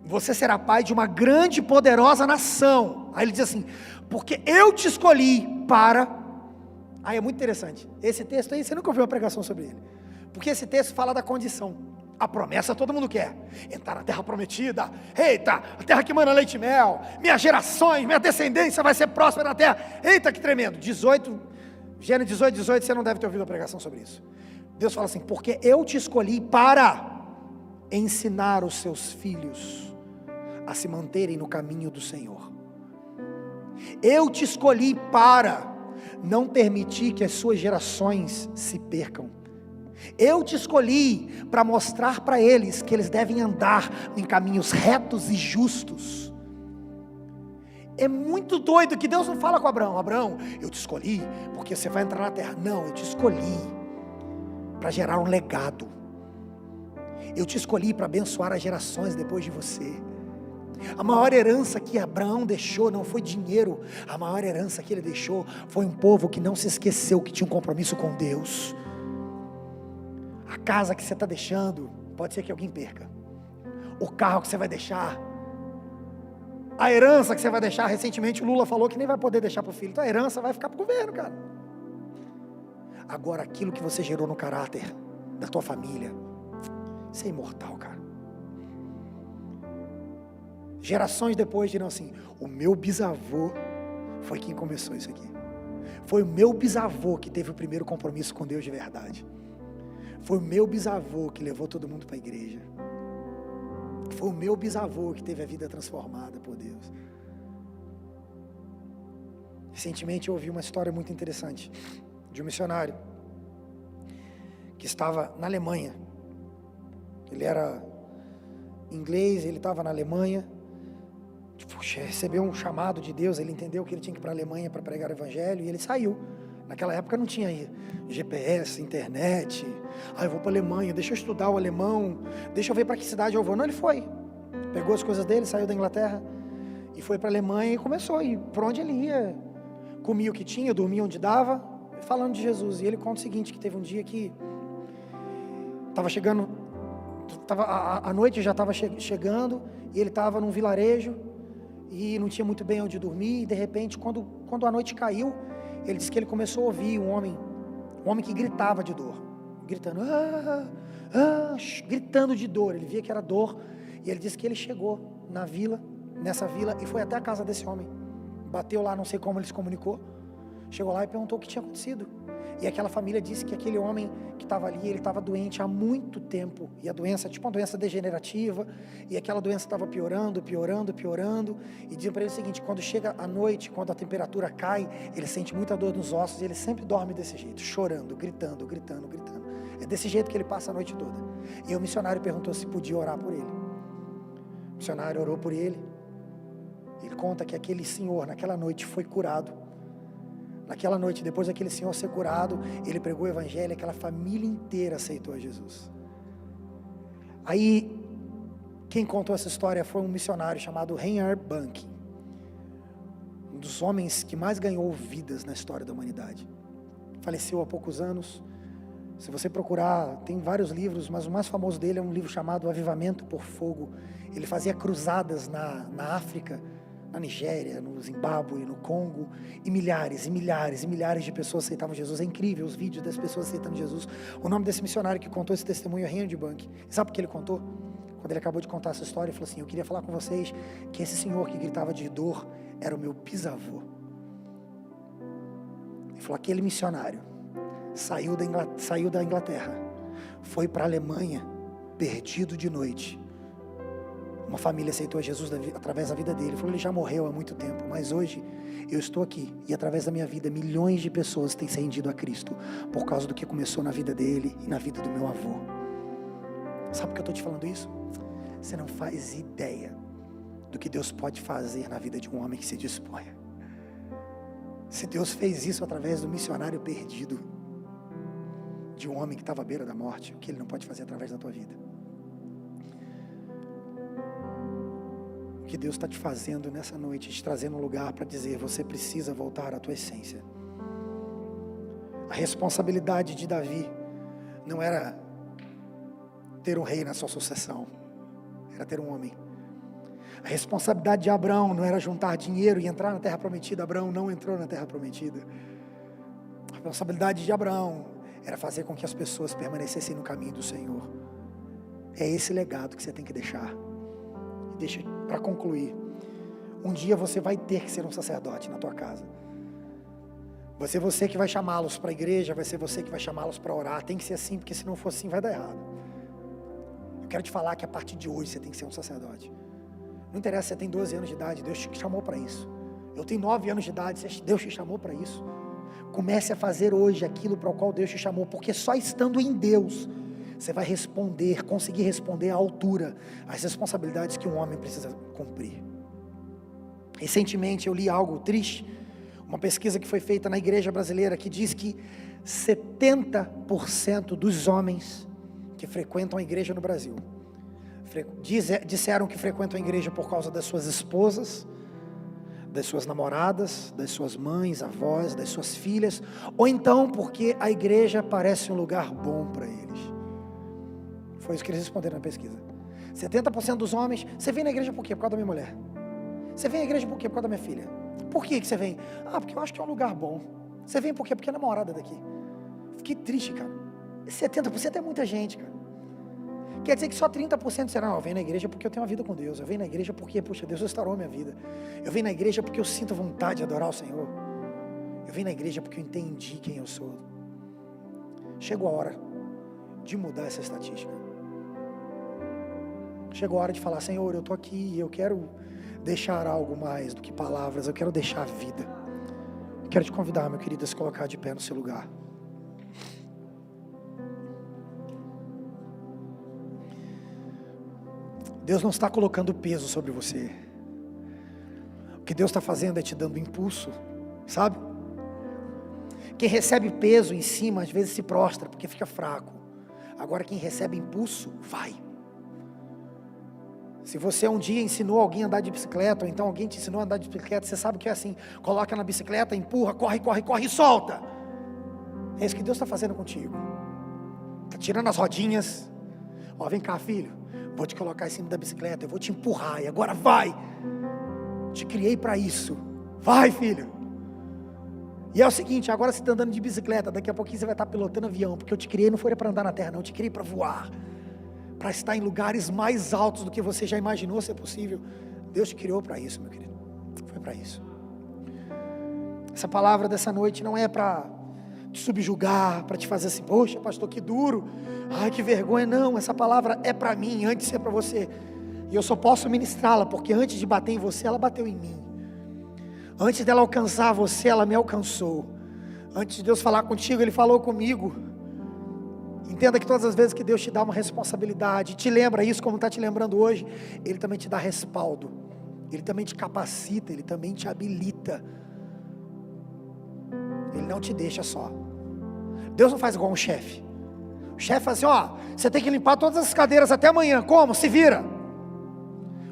A: você será pai de uma grande e poderosa nação. Aí ele diz assim, porque eu te escolhi para... Aí é muito interessante, esse texto aí, você nunca ouviu uma pregação sobre ele, porque esse texto fala da condição. A promessa todo mundo quer, entrar na terra prometida, eita, a terra que mana leite e mel, minhas gerações, minha descendência vai ser próspera na terra, eita que tremendo, Gênesis 18, você não deve ter ouvido a pregação sobre isso. Deus fala assim, porque eu te escolhi para ensinar os seus filhos a se manterem no caminho do Senhor. Eu te escolhi para não permitir que as suas gerações se percam. Eu te escolhi para mostrar para eles que eles devem andar em caminhos retos e justos. É muito doido que Deus não fala com Abraão, Abraão, eu te escolhi porque você vai entrar na terra. Não, eu te escolhi para gerar um legado. Eu te escolhi para abençoar as gerações depois de você. A maior herança que Abraão deixou não foi dinheiro. A maior herança que ele deixou foi um povo que não se esqueceu que tinha um compromisso com Deus. A casa que você está deixando, pode ser que alguém perca. O carro que você vai deixar, a herança que você vai deixar. Recentemente o Lula falou que nem vai poder deixar para o filho. Então a herança vai ficar para o governo, cara. Agora aquilo que você gerou no caráter da tua família, isso é imortal, cara. Gerações depois dirão assim, o meu bisavô foi quem começou isso aqui. Foi o meu bisavô que teve o primeiro compromisso com Deus de verdade. Foi o meu bisavô que levou todo mundo para a igreja. Foi o meu bisavô que teve a vida transformada por Deus. Recentemente eu ouvi uma história muito interessante de um missionário que estava na Alemanha. Ele era inglês, ele estava na Alemanha. Puxa, recebeu um chamado de Deus, ele entendeu que ele tinha que ir para a Alemanha para pregar o evangelho e ele saiu. Naquela época não tinha GPS, internet. Eu vou para a Alemanha, deixa eu estudar o alemão, deixa eu ver para que cidade eu vou. Não, ele foi. Pegou as coisas dele, saiu da Inglaterra e foi para a Alemanha e começou. E por onde ele ia, comia o que tinha, dormia onde dava, falando de Jesus. E ele conta o seguinte, que teve um dia que estava chegando, a noite já estava chegando e ele estava num vilarejo e não tinha muito bem onde dormir. E de repente, quando a noite caiu, ele disse que ele começou a ouvir um homem que gritava de dor, gritando, gritando de dor. Ele via que era dor, e ele disse que ele chegou nessa vila, e foi até a casa desse homem, bateu lá, não sei como ele se comunicou, chegou lá e perguntou o que tinha acontecido. E aquela família disse que aquele homem que estava ali, ele estava doente há muito tempo, e a doença, tipo uma doença degenerativa, e aquela doença estava piorando, e diziam para ele o seguinte, quando chega a noite, quando a temperatura cai, ele sente muita dor nos ossos, e ele sempre dorme desse jeito, chorando, gritando. É desse jeito que ele passa a noite toda. E o missionário perguntou se podia orar por ele. O missionário orou por ele. Ele conta que aquele senhor, naquela noite, foi curado. Naquela noite, depois daquele senhor ser curado, ele pregou o evangelho, aquela família inteira aceitou a Jesus. Aí, quem contou essa história foi um missionário chamado Reinhard Bonnke, um dos homens que mais ganhou vidas na história da humanidade. Faleceu há poucos anos. Se você procurar, tem vários livros, mas o mais famoso dele é um livro chamado Avivamento por Fogo. Ele fazia cruzadas na África, na Nigéria, no Zimbábue, no Congo, e milhares de pessoas aceitavam Jesus. É incrível os vídeos das pessoas aceitando Jesus. O nome desse missionário que contou esse testemunho é Reinhard Bonnke. Sabe por que ele contou? Quando ele acabou de contar essa história, ele falou assim, eu queria falar com vocês que esse senhor que gritava de dor era o meu bisavô. Ele falou, aquele missionário saiu da Inglaterra, foi para a Alemanha, perdido de noite. Uma família aceitou a Jesus através da vida dele. Ele falou, ele já morreu há muito tempo, mas hoje eu estou aqui, e através da minha vida, milhões de pessoas têm se rendido a Cristo, por causa do que começou na vida dele e na vida do meu avô. Sabe por que eu estou te falando isso? Você não faz ideia do que Deus pode fazer na vida de um homem que se dispõe. Se Deus fez isso através do missionário perdido, de um homem que estava à beira da morte, o que Ele não pode fazer através da tua vida? O que Deus está te fazendo nessa noite, te trazendo um lugar para dizer, você precisa voltar à tua essência. A responsabilidade de Davi não era ter um rei na sua sucessão, era ter um homem. A responsabilidade de Abraão não era juntar dinheiro e entrar na terra prometida. Abraão não entrou na terra prometida. A responsabilidade de Abraão era fazer com que as pessoas permanecessem no caminho do Senhor. É esse legado que você tem que deixar. E deixa para concluir. Um dia você vai ter que ser um sacerdote na tua casa. Vai ser você que vai chamá-los para a igreja, vai ser você que vai chamá-los para orar. Tem que ser assim, porque se não for assim vai dar errado. Eu quero te falar que a partir de hoje você tem que ser um sacerdote. Não interessa se você tem 12 anos de idade, Deus te chamou para isso. Eu tenho 9 anos de idade, Deus te chamou para isso. Comece a fazer hoje aquilo para o qual Deus te chamou, porque só estando em Deus, você vai conseguir responder à altura as responsabilidades que um homem precisa cumprir. Recentemente eu li algo triste, uma pesquisa que foi feita na igreja brasileira, que diz que 70% dos homens que frequentam a igreja no Brasil, disseram que frequentam a igreja por causa das suas esposas, das suas namoradas, das suas mães, avós, das suas filhas, ou então porque a igreja parece um lugar bom para eles. Foi isso que eles responderam na pesquisa. 70% dos homens, você vem na igreja por quê? Por causa da minha mulher. Você vem na igreja por quê? Por causa da minha filha. Por que você vem? Porque eu acho que é um lugar bom. Você vem por quê? Porque é namorada daqui. Fiquei triste, cara. 70% é muita gente, cara. Quer dizer que só 30% disseram, eu venho na igreja porque eu tenho uma vida com Deus. Eu venho na igreja porque, puxa, Deus restaurou a minha vida. Eu venho na igreja porque eu sinto vontade de adorar o Senhor. Eu venho na igreja porque eu entendi quem eu sou. Chegou a hora de mudar essa estatística. Chegou a hora de falar, Senhor, eu estou aqui e eu quero deixar algo mais do que palavras, eu quero deixar vida. Quero te convidar, meu querido, a se colocar de pé no seu lugar. Deus não está colocando peso sobre você. O que Deus está fazendo é te dando impulso, sabe? Quem recebe peso em cima, às vezes se prostra, porque fica fraco. Agora quem recebe impulso, vai. Se você um dia ensinou alguém a andar de bicicleta, ou então alguém te ensinou a andar de bicicleta, você sabe o que é assim, coloca na bicicleta, empurra, corre, corre, corre e solta. É isso que Deus está fazendo contigo. Está tirando as rodinhas. Vem cá, filho, vou te colocar em cima da bicicleta, eu vou te empurrar, e agora vai. Te criei para isso. Vai, filho. E é o seguinte, agora você está andando de bicicleta, daqui a pouquinho você vai estar pilotando avião, porque eu te criei não foi para andar na terra não, eu te criei para voar. Para estar em lugares mais altos do que você já imaginou ser possível. Deus te criou para isso, meu querido. Foi para isso. Essa palavra dessa noite não é para te subjugar, para te fazer assim, poxa, pastor, que duro, ai, que vergonha. Não, essa palavra é para mim, antes de ser para você. E eu só posso ministrá-la, porque antes de bater em você, ela bateu em mim. Antes dela alcançar você, ela me alcançou. Antes de Deus falar contigo, Ele falou comigo. Entenda que todas as vezes que Deus te dá uma responsabilidade, te lembra isso como está te lembrando hoje, Ele também te dá respaldo, Ele também te capacita, Ele também te habilita. Ele não te deixa só. Deus não faz igual um chefe. O chefe fala assim, você tem que limpar todas as cadeiras até amanhã. Como? Se vira.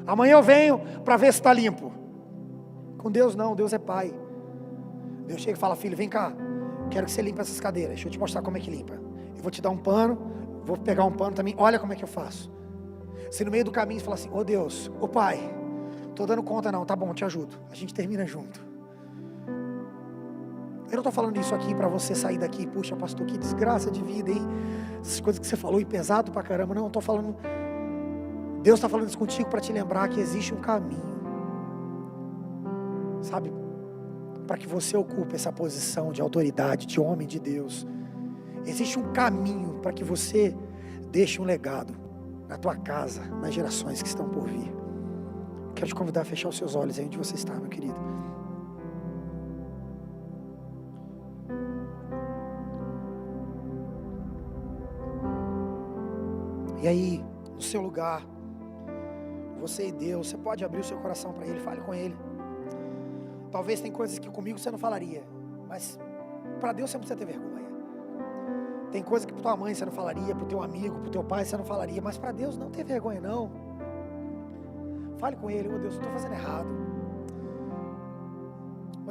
A: Amanhã eu venho para ver se está limpo. Com Deus não, Deus é pai. Deus chega e fala, filho, vem cá, quero que você limpe essas cadeiras, deixa eu te mostrar como é que limpa. Eu vou te dar um pano, vou pegar um pano também, olha como é que eu faço. Se no meio do caminho você fala assim, Deus, pai, estou dando conta não, tá bom, te ajudo, a gente termina junto. Eu não estou falando isso aqui para você sair daqui, puxa pastor, que desgraça de vida, hein? Essas coisas que você falou e pesado pra caramba, não, eu estou falando, Deus está falando isso contigo para te lembrar que existe um caminho, sabe, para que você ocupe essa posição de autoridade, de homem de Deus. Existe um caminho para que você deixe um legado na tua casa, nas gerações que estão por vir. Quero te convidar a fechar os seus olhos aí onde você está, meu querido. E aí, no seu lugar, você e Deus, você pode abrir o seu coração para Ele, fale com Ele. Talvez tem coisas que comigo você não falaria, mas para Deus você não precisa ter vergonha. Tem coisas que para tua mãe você não falaria, para o teu amigo, para o teu pai você não falaria, mas para Deus não tem vergonha não. Fale com Ele, Deus, eu estou fazendo errado.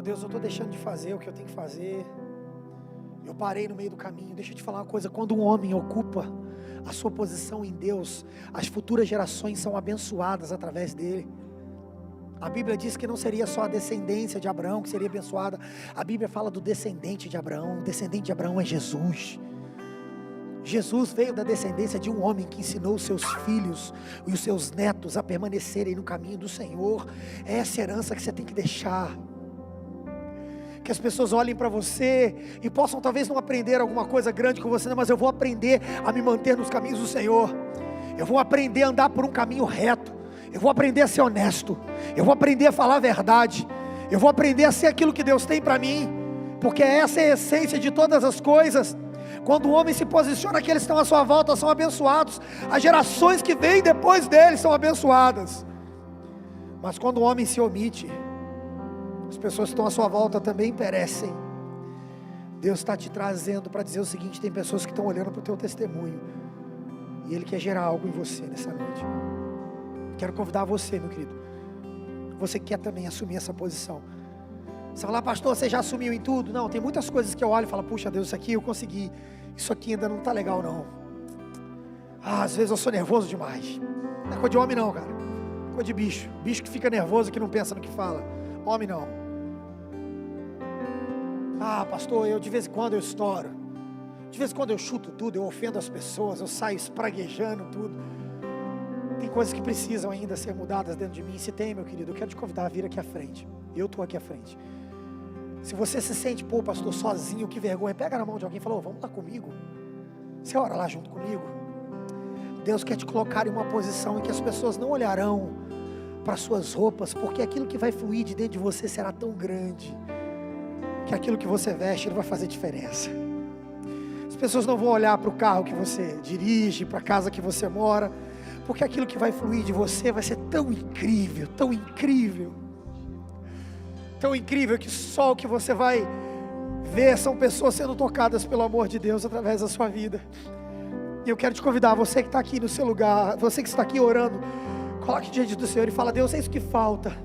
A: Deus, eu estou deixando de fazer o que eu tenho que fazer. Eu parei no meio do caminho. Deixa eu te falar uma coisa, quando um homem ocupa a sua posição em Deus, as futuras gerações são abençoadas através dele. A Bíblia diz que não seria só a descendência de Abraão que seria abençoada. A Bíblia fala do descendente de Abraão. O descendente de Abraão é Jesus. Jesus veio da descendência de um homem que ensinou os seus filhos e os seus netos a permanecerem no caminho do Senhor. É essa herança que você tem que deixar. Que as pessoas olhem para você e possam talvez não aprender alguma coisa grande com você, mas eu vou aprender a me manter nos caminhos do Senhor. Eu vou aprender a andar por um caminho reto. Eu vou aprender a ser honesto. Eu vou aprender a falar a verdade. Eu vou aprender a ser aquilo que Deus tem para mim. Porque essa é a essência de todas as coisas. Quando o homem se posiciona, aqueles que estão à sua volta são abençoados. As gerações que vêm depois dele são abençoadas. Mas quando o homem se omite, as pessoas que estão à sua volta também perecem. Deus está te trazendo para dizer o seguinte: tem pessoas que estão olhando para o teu testemunho, e Ele quer gerar algo em você nessa noite. Quero convidar você, meu querido. Você quer também assumir essa posição. Você fala: pastor, você já assumiu em tudo? Não, tem muitas coisas que eu olho e falo: puxa Deus, isso aqui eu consegui. Isso aqui ainda não está legal não. Às vezes eu sou nervoso demais. Não é coisa de homem não, cara. É coisa de bicho. Bicho que fica nervoso, que não pensa no que fala. Homem não. Pastor, eu de vez em quando eu estouro. De vez em quando eu chuto tudo, eu ofendo as pessoas, eu saio espraguejando tudo. Tem coisas que precisam ainda ser mudadas dentro de mim. Se tem, meu querido, eu quero te convidar a vir aqui à frente. Eu estou aqui à frente. Se você se sente, pastor, sozinho, que vergonha, pega na mão de alguém e fala: vamos lá comigo. Você ora lá junto comigo. Deus quer te colocar em uma posição em que as pessoas não olharão para suas roupas, porque aquilo que vai fluir de dentro de você será tão grande, que aquilo que você veste não vai fazer diferença. As pessoas não vão olhar para o carro que você dirige, para a casa que você mora, porque aquilo que vai fluir de você vai ser tão incrível, tão incrível, tão incrível, que só o que você vai ver são pessoas sendo tocadas pelo amor de Deus através da sua vida. E eu quero te convidar, você que está aqui no seu lugar, você que está aqui orando, coloque diante do Senhor e fala: Deus, é isso que falta.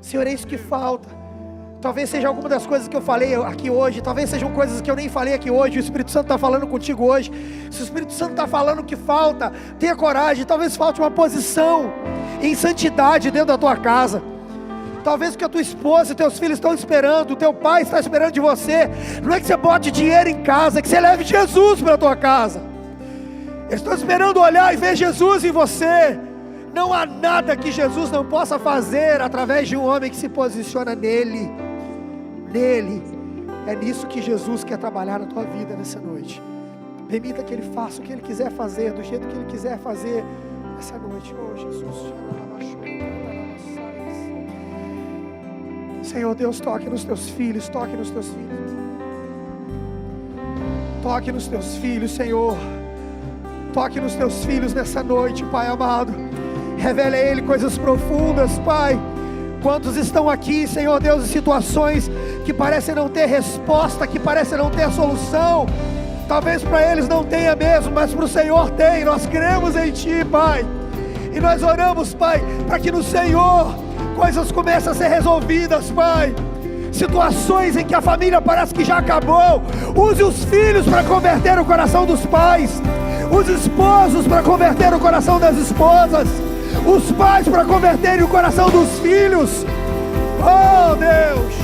A: Senhor, é isso que falta. Talvez seja alguma das coisas que eu falei aqui hoje, talvez sejam coisas que eu nem falei aqui hoje. O Espírito Santo está falando contigo hoje. Se o Espírito Santo está falando que falta, tenha coragem. Talvez falte uma posição em santidade dentro da tua casa. Talvez o que a tua esposa e teus filhos estão esperando, o teu pai está esperando de você, não é que você bote dinheiro em casa, é que você leve Jesus para a tua casa. Eles estão esperando olhar e ver Jesus em você. Não há nada que Jesus não possa fazer através de um homem que se posiciona nele. Nele. É nisso que Jesus quer trabalhar na tua vida nessa noite. Permita que Ele faça o que Ele quiser fazer, do jeito que Ele quiser fazer nessa noite. Oh Jesus, Senhor Deus, toque nos teus filhos, toque nos teus filhos. Toque nos teus filhos, Senhor. Toque nos teus filhos nessa noite, Pai amado. Revele a Ele coisas profundas, Pai. Quantos estão aqui, Senhor Deus, em situações que parecem não ter resposta, que parecem não ter solução. Talvez para eles não tenha mesmo, mas para o Senhor tem. Nós cremos em Ti, Pai. E nós oramos, Pai, para que no Senhor coisas comecem a ser resolvidas, Pai. Situações em que a família parece que já acabou. Use os filhos para converter o coração dos pais. Os esposos para converter o coração das esposas. Os pais para converterem o coração dos filhos. Oh Deus,